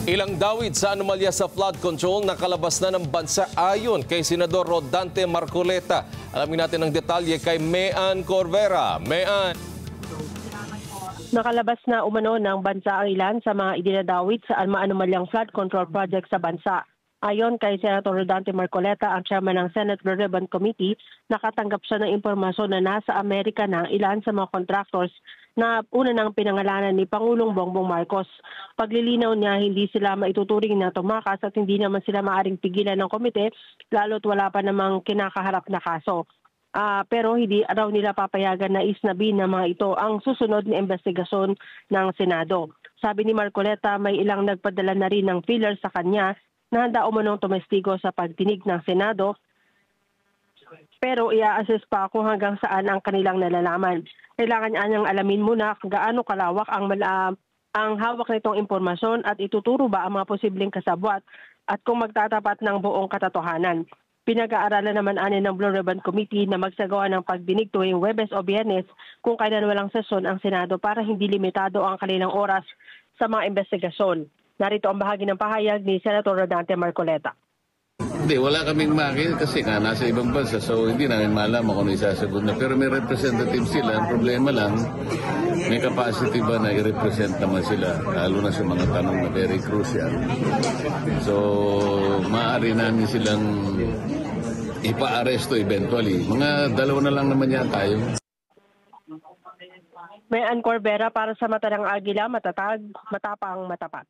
Ilang dawit sa anomalya sa flood control nakalabas na ng bansa ayon kay Senador Rodante Marcoleta. Alamin natin ang detalye kay Mean Corvera. Mean. Nakalabas na umano ng bansa ang ilan sa mga idinadawit sa anomalyang flood control project sa bansa. Ayon kay Senator Rodante Marcoleta, ang chairman ng Senate Blue Ribbon Committee, nakatanggap siya ng impormasyon na nasa Amerika na ilan sa mga contractors na una nang pinangalanan ni Pangulong Bongbong Marcos. Paglilinaw niya, hindi sila maituturing na tumakas at hindi naman sila maaring pigilan ng komite, lalo't wala pa namang kinakaharap na kaso. Pero hindi raw nila papayagan na isnabin ng mga ito ang susunod na investigasyon ng Senado. Sabi ni Marcoleta, may ilang nagpadala na rin ng filler sa kanya na handa umanong tumestigo sa pagdinig ng Senado, pero i-assess pa kung hanggang saan ang kanilang nalalaman. Kailangan niya niyang alamin muna kung gaano kalawak ang hawak nitong impormasyon at ituturo ba ang mga posibleng kasabwat at kung magtatapat ng buong katotohanan. Pinag-aaralan naman ani ng Blue Ribbon Committee na magsagawa ng pagdinig tuwing Huwebes o Biyernes kung kailan walang sesyon ang Senado para hindi limitado ang kanilang oras sa mga investigasyon. Narito ang bahagi ng pahayag ni Senator Rodante Marcoleta. Hindi, wala kaming makita kasi nga nasa ibang bansa, so hindi namin malaman kung ano isasagot na. Pero may representative sila. Ang problema lang, may capacity ba na i-represent naman sila, lalo na sa mga tanong na very crucial. So, maaari namin silang ipa-aresto eventually. Mga dalawa na lang naman yata tayo. Mean Corvera para sa Mata ng Agila, matatag, matapang, matapat.